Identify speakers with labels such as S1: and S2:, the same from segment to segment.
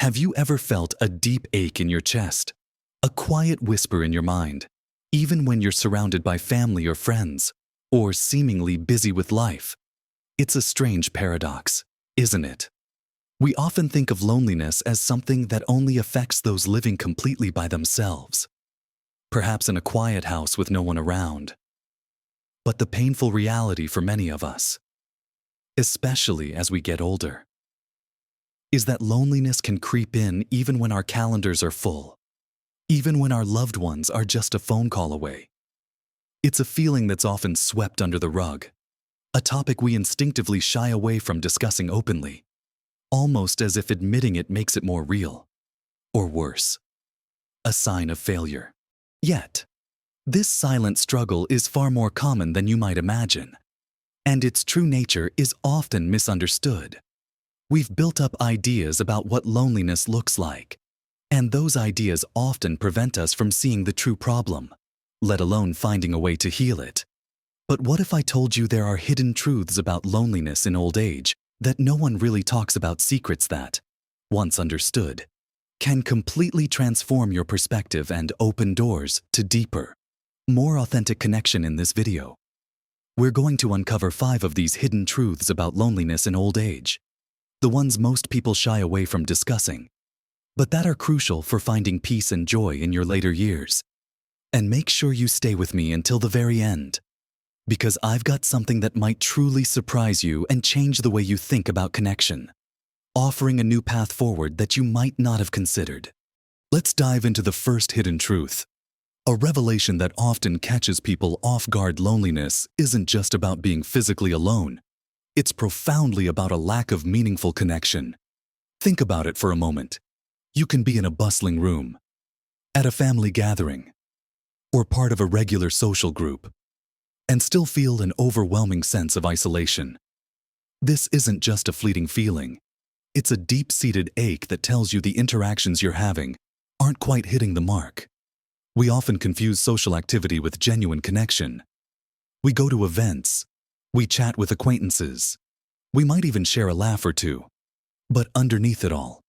S1: Have you ever felt a deep ache in your chest? A quiet whisper in your mind, even when you're surrounded by family or friends, or seemingly busy with life? It's a strange paradox, isn't it? We often think of loneliness as something that only affects those living completely by themselves, perhaps in a quiet house with no one around. But the painful reality for many of us, especially as we get older, is that loneliness can creep in even when our calendars are full, even when our loved ones are just a phone call away. It's a feeling that's often swept under the rug, a topic we instinctively shy away from discussing openly, almost as if admitting it makes it more real, or worse, a sign of failure. Yet, this silent struggle is far more common than you might imagine, and its true nature is often misunderstood. We've built up ideas about what loneliness looks like, and those ideas often prevent us from seeing the true problem, let alone finding a way to heal it. But what if I told you there are hidden truths about loneliness in old age that no one really talks about, secrets that, once understood, can completely transform your perspective and open doors to deeper, more authentic connection? In this video, we're going to uncover 5 of these hidden truths about loneliness in old age, the ones most people shy away from discussing, but that are crucial for finding peace and joy in your later years. And make sure you stay with me until the very end, because I've got something that might truly surprise you and change the way you think about connection, offering a new path forward that you might not have considered. Let's dive into the first hidden truth, a revelation that often catches people off guard. Loneliness isn't just about being physically alone. It's profoundly about a lack of meaningful connection. Think about it for a moment. You can be in a bustling room, at a family gathering, or part of a regular social group, and still feel an overwhelming sense of isolation. This isn't just a fleeting feeling. It's a deep-seated ache that tells you the interactions you're having aren't quite hitting the mark. We often confuse social activity with genuine connection. We go to events, we chat with acquaintances, we might even share a laugh or two. But underneath it all,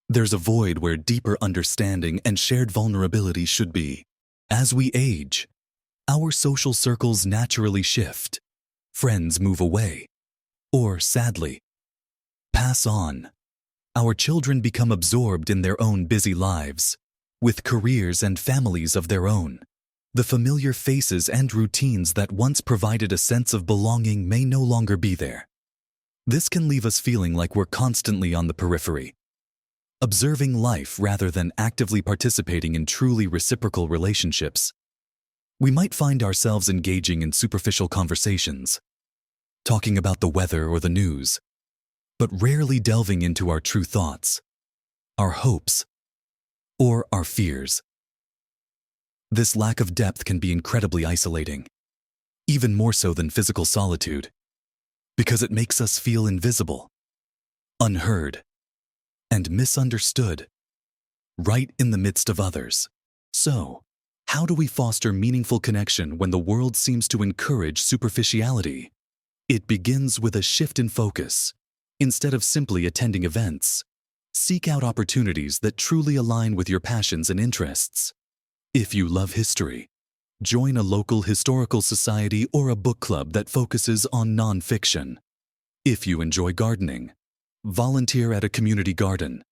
S1: there's a void where deeper understanding and shared vulnerability should be. As we age, our social circles naturally shift. Friends move away, or sadly, pass on. Our children become absorbed in their own busy lives, with careers and families of their own. The familiar faces and routines that once provided a sense of belonging may no longer be there. This can leave us feeling like we're constantly on the periphery, observing life rather than actively participating in truly reciprocal relationships. We might find ourselves engaging in superficial conversations, talking about the weather or the news, but rarely delving into our true thoughts, our hopes, or our fears. This lack of depth can be incredibly isolating, even more so than physical solitude, because it makes us feel invisible, unheard, and misunderstood, right in the midst of others. So, how do we foster meaningful connection when the world seems to encourage superficiality? It begins with a shift in focus. Instead of simply attending events, seek out opportunities that truly align with your passions and interests. If you love history, join a local historical society or a book club that focuses on nonfiction. If you enjoy gardening, volunteer at a community garden.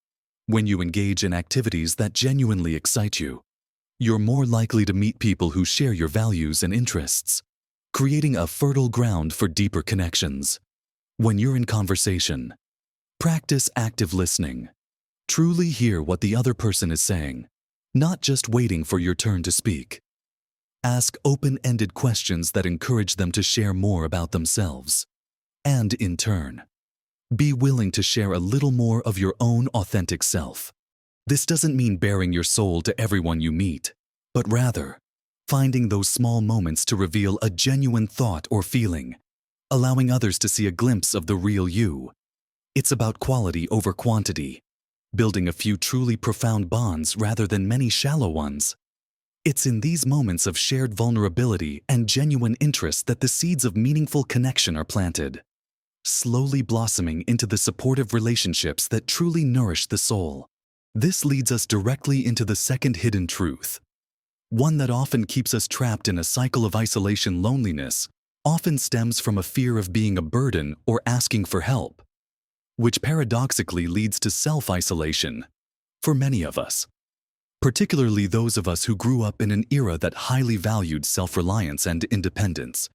S1: When you engage in activities that genuinely excite you, you're more likely to meet people who share your values and interests, creating a fertile ground for deeper connections. When you're in conversation, practice active listening. Truly hear what the other person is saying, not just waiting for your turn to speak. Ask open-ended questions that encourage them to share more about themselves. And in turn, be willing to share a little more of your own authentic self. This doesn't mean baring your soul to everyone you meet, but rather, finding those small moments to reveal a genuine thought or feeling, allowing others to see a glimpse of the real you. It's about quality over quantity, building a few truly profound bonds rather than many shallow ones. It's in these moments of shared vulnerability and genuine interest that the seeds of meaningful connection are planted, slowly blossoming into the supportive relationships that truly nourish the soul. This leads us directly into the second hidden truth, one that often keeps us trapped in a cycle of isolation. Loneliness often stems from a fear of being a burden or asking for help, which paradoxically leads to self-isolation for many of us, particularly those of us who grew up in an era that highly valued self-reliance and independence.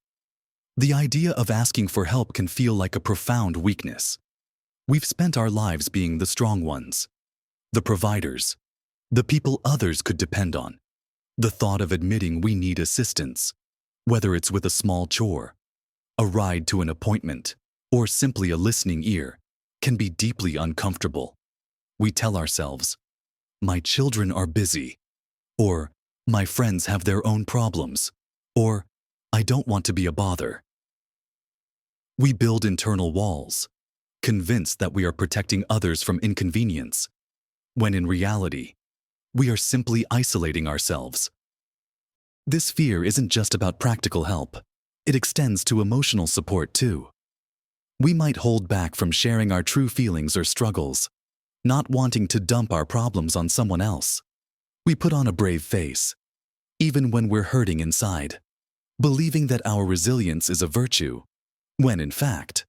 S1: The idea of asking for help can feel like a profound weakness. We've spent our lives being the strong ones, the providers, the people others could depend on. The thought of admitting we need assistance, whether it's with a small chore, a ride to an appointment, or simply a listening ear, can be deeply uncomfortable. We tell ourselves, "My children are busy," or "My friends have their own problems," or "I don't want to be a bother." We build internal walls, convinced that we are protecting others from inconvenience, when in reality, we are simply isolating ourselves. This fear isn't just about practical help. It extends to emotional support too. We might hold back from sharing our true feelings or struggles, not wanting to dump our problems on someone else. We put on a brave face, even when we're hurting inside, believing that our resilience is a virtue, when in fact,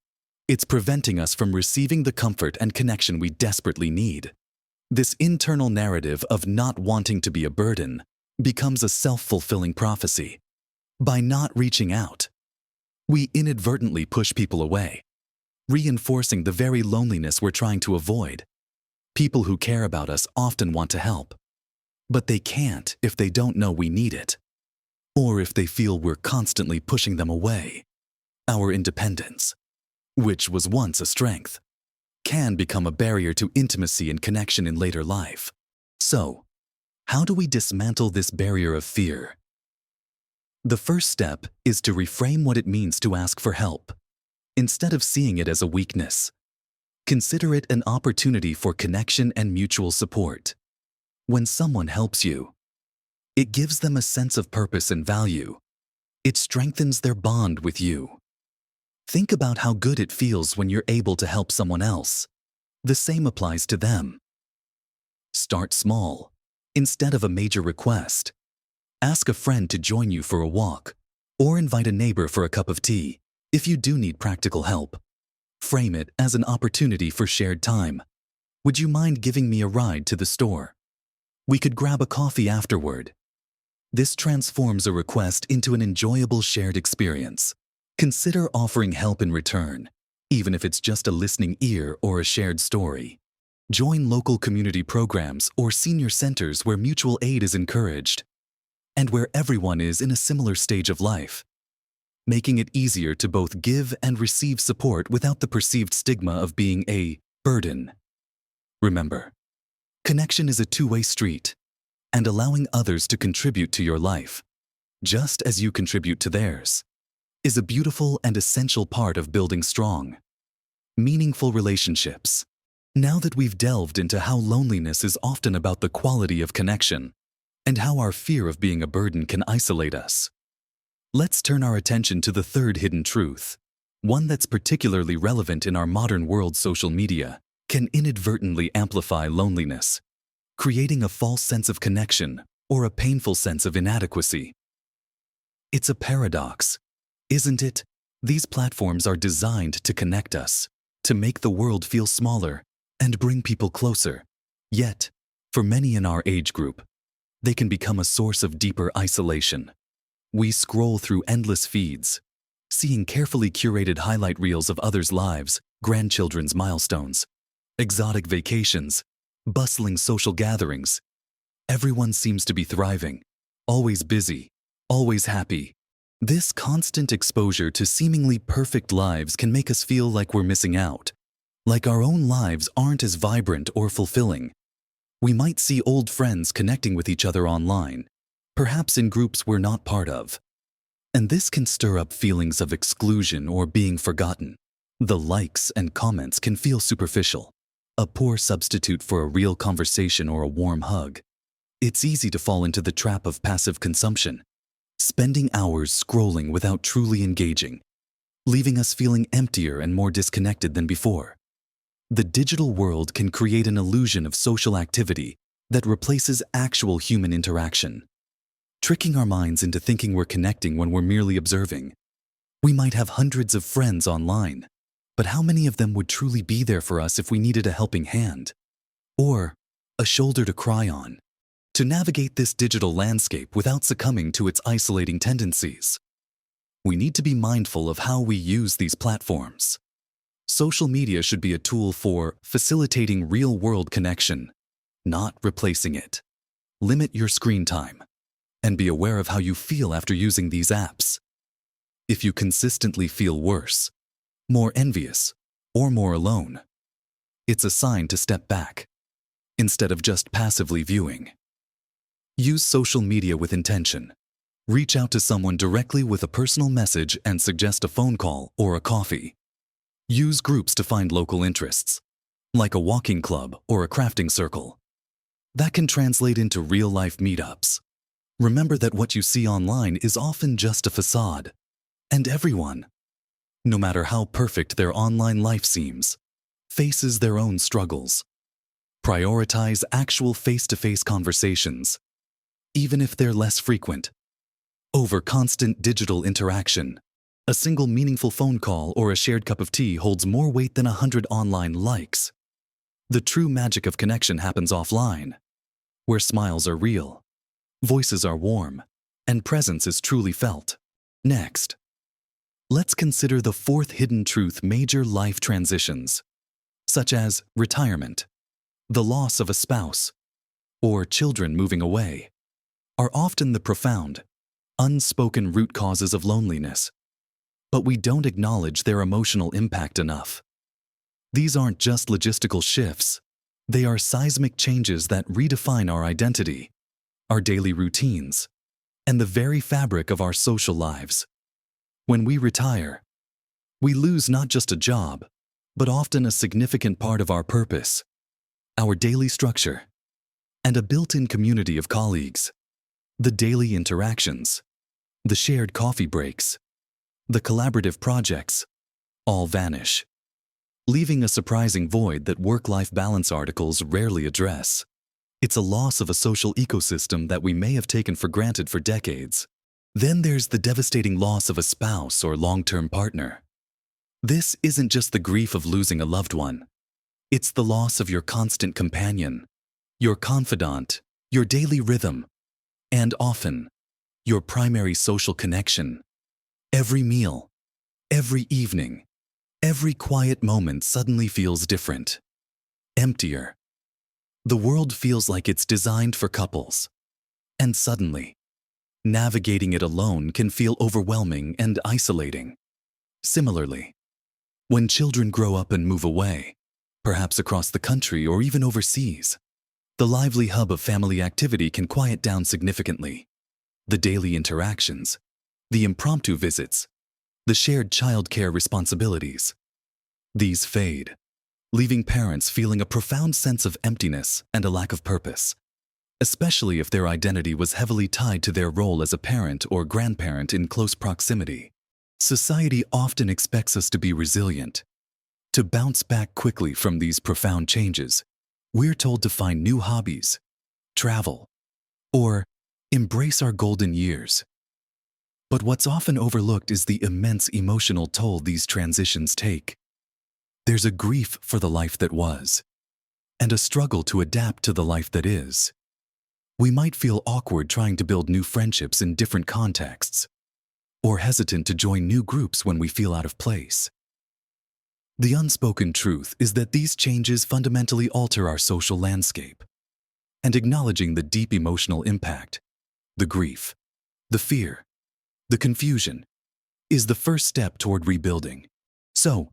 S1: it's preventing us from receiving the comfort and connection we desperately need. This internal narrative of not wanting to be a burden becomes a self-fulfilling prophecy. By not reaching out, we inadvertently push people away, reinforcing the very loneliness we're trying to avoid. People who care about us often want to help, but they can't if they don't know we need it, or if they feel we're constantly pushing them away. Our independence, which was once a strength, can become a barrier to intimacy and connection in later life. So, how do we dismantle this barrier of fear? The first step is to reframe what it means to ask for help. Instead of seeing it as a weakness, consider it an opportunity for connection and mutual support. When someone helps you, it gives them a sense of purpose and value. It strengthens their bond with you. Think about how good it feels when you're able to help someone else. The same applies to them. Start small. Instead of a major request, ask a friend to join you for a walk, or invite a neighbor for a cup of tea. If you do need practical help, frame it as an opportunity for shared time. Would you mind giving me a ride to the store? We could grab a coffee afterward. This transforms a request into an enjoyable shared experience. Consider offering help in return, even if it's just a listening ear or a shared story. Join local community programs or senior centers where mutual aid is encouraged, and where everyone is in a similar stage of life, making it easier to both give and receive support without the perceived stigma of being a burden. Remember, connection is a two-way street, and allowing others to contribute to your life, just as you contribute to theirs, is a beautiful and essential part of building strong, meaningful relationships. Now that we've delved into how loneliness is often about the quality of connection, and how our fear of being a burden can isolate us, let's turn our attention to the third hidden truth, one that's particularly relevant in our modern world. Social media can inadvertently amplify loneliness, creating a false sense of connection or a painful sense of inadequacy. It's a paradox, isn't it? These platforms are designed to connect us, to make the world feel smaller and bring people closer. Yet, for many in our age group, they can become a source of deeper isolation. We scroll through endless feeds, seeing carefully curated highlight reels of others' lives, grandchildren's milestones, exotic vacations, bustling social gatherings. Everyone seems to be thriving, always busy, always happy. This constant exposure to seemingly perfect lives can make us feel like we're missing out, like our own lives aren't as vibrant or fulfilling. We might see old friends connecting with each other online, perhaps in groups we're not part of. And this can stir up feelings of exclusion or being forgotten. The likes and comments can feel superficial, a poor substitute for a real conversation or a warm hug. It's easy to fall into the trap of passive consumption, spending hours scrolling without truly engaging, leaving us feeling emptier and more disconnected than before. The digital world can create an illusion of social activity that replaces actual human interaction, tricking our minds into thinking we're connecting when we're merely observing. We might have hundreds of friends online, but how many of them would truly be there for us if we needed a helping hand or a shoulder to cry on? To navigate this digital landscape without succumbing to its isolating tendencies, we need to be mindful of how we use these platforms. Social media should be a tool for facilitating real-world connection, not replacing it. Limit your screen time and be aware of how you feel after using these apps. If you consistently feel worse, more envious, or more alone, it's a sign to step back instead of just passively viewing. Use social media with intention. Reach out to someone directly with a personal message and suggest a phone call or a coffee. Use groups to find local interests, like a walking club or a crafting circle. That can translate into real-life meetups. Remember that what you see online is often just a facade, and everyone, no matter how perfect their online life seems, faces their own struggles. Prioritize actual face-to-face conversations, even if they're less frequent, over constant digital interaction. A single meaningful phone call or a shared cup of tea holds more weight than 100 online likes. The true magic of connection happens offline, where smiles are real, voices are warm, and presence is truly felt. Next, let's consider the fourth hidden truth: major life transitions, such as retirement, the loss of a spouse, or children moving away, are often the profound, unspoken root causes of loneliness. But we don't acknowledge their emotional impact enough. These aren't just logistical shifts. They are seismic changes that redefine our identity, our daily routines, and the very fabric of our social lives. When we retire, we lose not just a job, but often a significant part of our purpose, our daily structure, and a built-in community of colleagues. The daily interactions, the shared coffee breaks, the collaborative projects, all vanish, leaving a surprising void that work-life balance articles rarely address. It's a loss of a social ecosystem that we may have taken for granted for decades. Then there's the devastating loss of a spouse or long-term partner. This isn't just the grief of losing a loved one. It's the loss of your constant companion, your confidant, your daily rhythm, and often, your primary social connection. Every meal, every evening, every quiet moment suddenly feels different, emptier. The world feels like it's designed for couples. And suddenly, navigating it alone can feel overwhelming and isolating. Similarly, when children grow up and move away, perhaps across the country or even overseas, the lively hub of family activity can quiet down significantly. The daily interactions, the impromptu visits, the shared childcare responsibilities, these fade, leaving parents feeling a profound sense of emptiness and a lack of purpose, especially if their identity was heavily tied to their role as a parent or grandparent in close proximity. Society often expects us to be resilient, to bounce back quickly from these profound changes. We're told to find new hobbies, travel, or embrace our golden years. But what's often overlooked is the immense emotional toll these transitions take. There's a grief for the life that was, and a struggle to adapt to the life that is. We might feel awkward trying to build new friendships in different contexts, or hesitant to join new groups when we feel out of place. The unspoken truth is that these changes fundamentally alter our social landscape, and acknowledging the deep emotional impact, the grief, the fear, the confusion, is the first step toward rebuilding. So,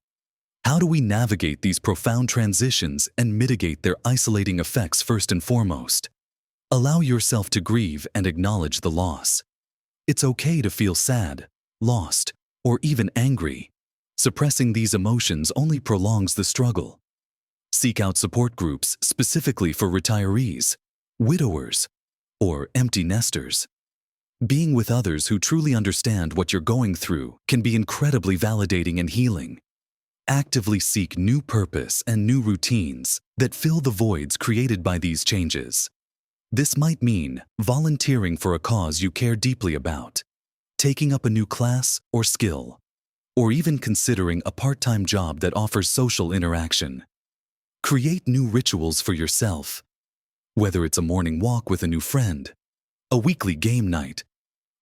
S1: how do we navigate these profound transitions and mitigate their isolating effects? First and foremost, allow yourself to grieve and acknowledge the loss. It's okay to feel sad, lost, or even angry. Suppressing these emotions only prolongs the struggle. Seek out support groups specifically for retirees, widowers, or empty nesters. Being with others who truly understand what you're going through can be incredibly validating and healing. Actively seek new purpose and new routines that fill the voids created by these changes. This might mean volunteering for a cause you care deeply about, taking up a new class or skill, or even considering a part-time job that offers social interaction. Create new rituals for yourself, whether it's a morning walk with a new friend, a weekly game night,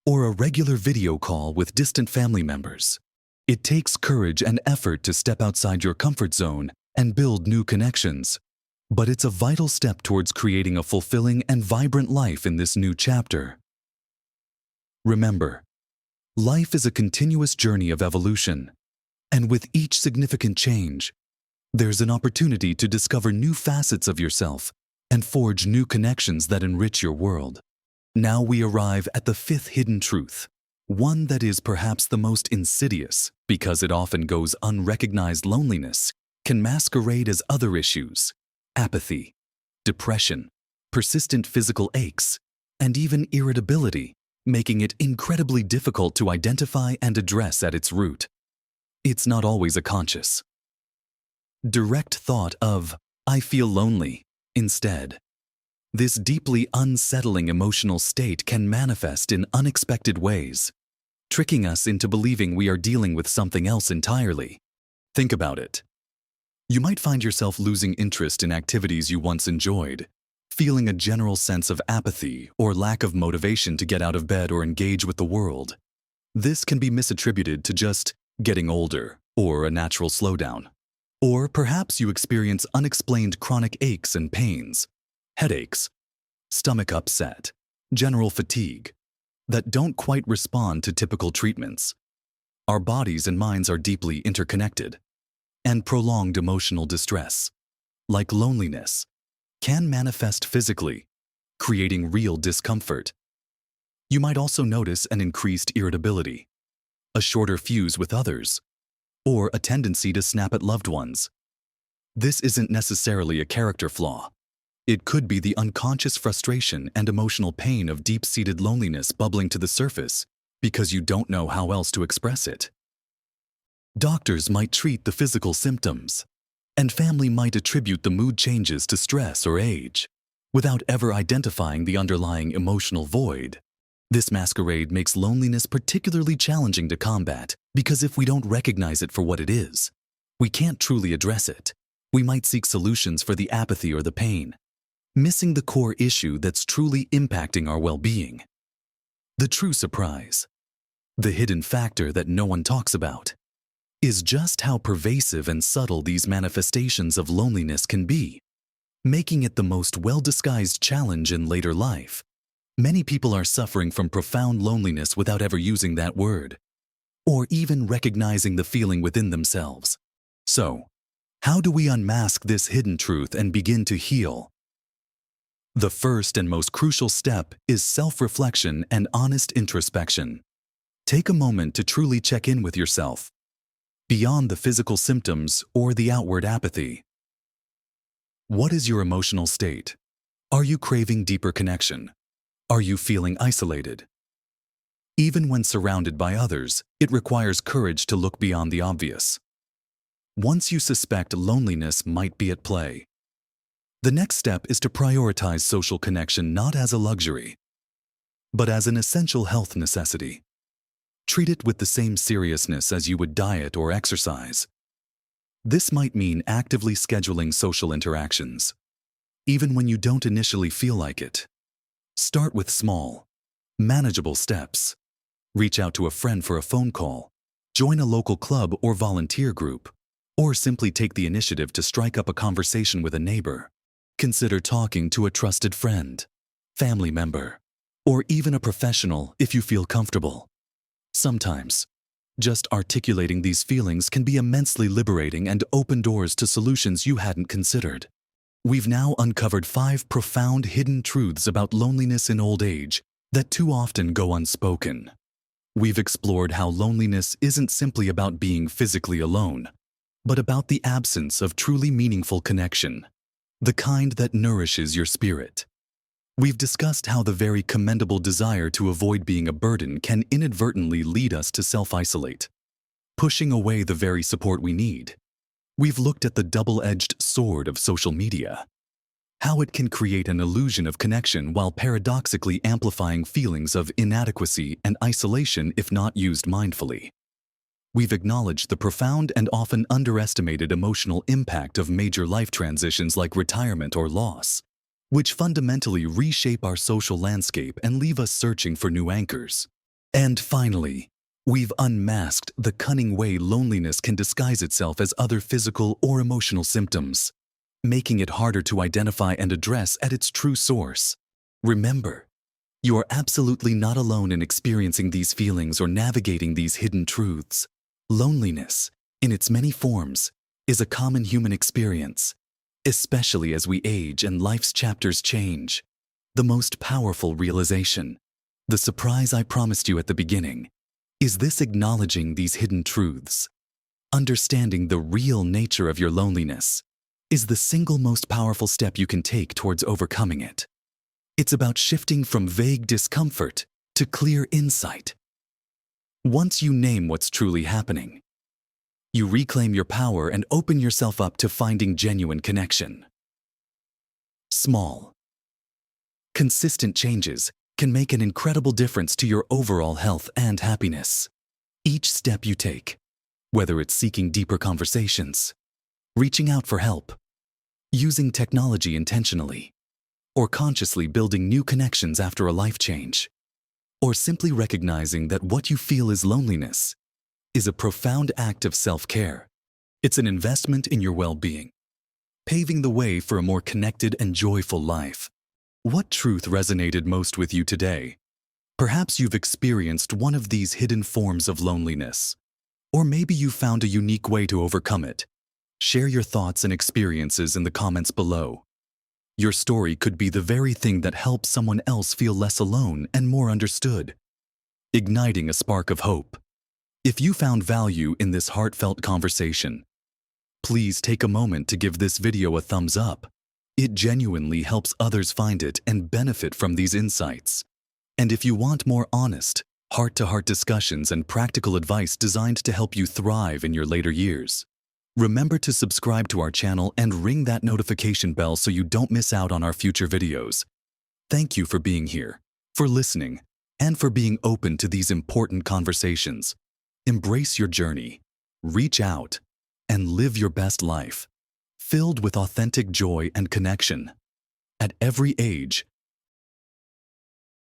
S1: or a regular video call with distant family members. It takes courage and effort to step outside your comfort zone and build new connections, but it's a vital step towards creating a fulfilling and vibrant life in this new chapter. Remember, life is a continuous journey of evolution, and with each significant change, there's an opportunity to discover new facets of yourself and forge new connections that enrich your world. Now we arrive at the fifth hidden truth, one that is perhaps the most insidious because it often goes unrecognized. Loneliness can masquerade as other issues: apathy, depression, persistent physical aches, and even irritability, making it incredibly difficult to identify and address at its root. It's not always a conscious, direct thought of, "I feel lonely," instead. This deeply unsettling emotional state can manifest in unexpected ways, tricking us into believing we are dealing with something else entirely. Think about it. You might find yourself losing interest in activities you once enjoyed, feeling a general sense of apathy or lack of motivation to get out of bed or engage with the world. This can be misattributed to just getting older or a natural slowdown. Or perhaps you experience unexplained chronic aches and pains, headaches, stomach upset, general fatigue, that don't quite respond to typical treatments. Our bodies and minds are deeply interconnected, and prolonged emotional distress, like loneliness, can manifest physically, creating real discomfort. You might also notice an increased irritability, a shorter fuse with others, or a tendency to snap at loved ones. This isn't necessarily a character flaw. It could be the unconscious frustration and emotional pain of deep-seated loneliness bubbling to the surface because you don't know how else to express it. Doctors might treat the physical symptoms, and family might attribute the mood changes to stress or age, without ever identifying the underlying emotional void. This masquerade makes loneliness particularly challenging to combat because if we don't recognize it for what it is, we can't truly address it. We might seek solutions for the apathy or the pain, missing the core issue that's truly impacting our well-being. The true surprise, the hidden factor that no one talks about, is just how pervasive and subtle these manifestations of loneliness can be, making it the most well-disguised challenge in later life. Many people are suffering from profound loneliness without ever using that word, or even recognizing the feeling within themselves. So, how do we unmask this hidden truth and begin to heal? The first and most crucial step is self-reflection and honest introspection. Take a moment to truly check in with yourself, beyond the physical symptoms or the outward apathy. What is your emotional state? Are you craving deeper connection? Are you feeling isolated? Even when surrounded by others, it requires courage to look beyond the obvious. Once you suspect loneliness might be at play, the next step is to prioritize social connection not as a luxury, but as an essential health necessity. Treat it with the same seriousness as you would diet or exercise. This might mean actively scheduling social interactions, even when you don't initially feel like it. Start with small, manageable steps. Reach out to a friend for a phone call, join a local club or volunteer group, or simply take the initiative to strike up a conversation with a neighbor. Consider talking to a trusted friend, family member, or even a professional if you feel comfortable. Sometimes, just articulating these feelings can be immensely liberating and open doors to solutions you hadn't considered. We've now uncovered 5 profound hidden truths about loneliness in old age that too often go unspoken. We've explored how loneliness isn't simply about being physically alone, but about the absence of truly meaningful connection, the kind that nourishes your spirit. We've discussed how the very commendable desire to avoid being a burden can inadvertently lead us to self-isolate, pushing away the very support we need. we've looked at the double-edged sword of social media, how it can create an illusion of connection while paradoxically amplifying feelings of inadequacy and isolation if not used mindfully. We've acknowledged the profound and often underestimated emotional impact of major life transitions like retirement or loss, which fundamentally reshape our social landscape and leave us searching for new anchors. And finally, we've unmasked the cunning way loneliness can disguise itself as other physical or emotional symptoms, making it harder to identify and address at its true source. Remember, you are absolutely not alone in experiencing these feelings or navigating these hidden truths. Loneliness, in its many forms, is a common human experience, especially as we age and life's chapters change. The most powerful realization, the surprise I promised you at the beginning, is this: acknowledging these hidden truths, understanding the real nature of your loneliness, is the single most powerful step you can take towards overcoming it. It's about shifting from vague discomfort to clear insight. Once you name what's truly happening, you reclaim your power and open yourself up to finding genuine connection. Small, consistent changes can make an incredible difference to your overall health and happiness. Each step you take, whether it's seeking deeper conversations, reaching out for help, using technology intentionally, or consciously building new connections after a life change, or simply recognizing that what you feel is loneliness, is a profound act of self-care. It's an investment in your well-being, paving the way for a more connected and joyful life. What truth resonated most with you today? Perhaps you've experienced one of these hidden forms of loneliness, or maybe you found a unique way to overcome it. Share your thoughts and experiences in the comments below. Your story could be the very thing that helps someone else feel less alone and more understood, igniting a spark of hope. If you found value in this heartfelt conversation, please take a moment to give this video a thumbs up. It genuinely helps others find it and benefit from these insights. And if you want more honest, heart-to-heart discussions and practical advice designed to help you thrive in your later years, remember to subscribe to our channel and ring that notification bell so you don't miss out on our future videos. Thank you for being here, for listening, and for being open to these important conversations. Embrace your journey, reach out, and live your best life, filled with authentic joy and connection. At every age,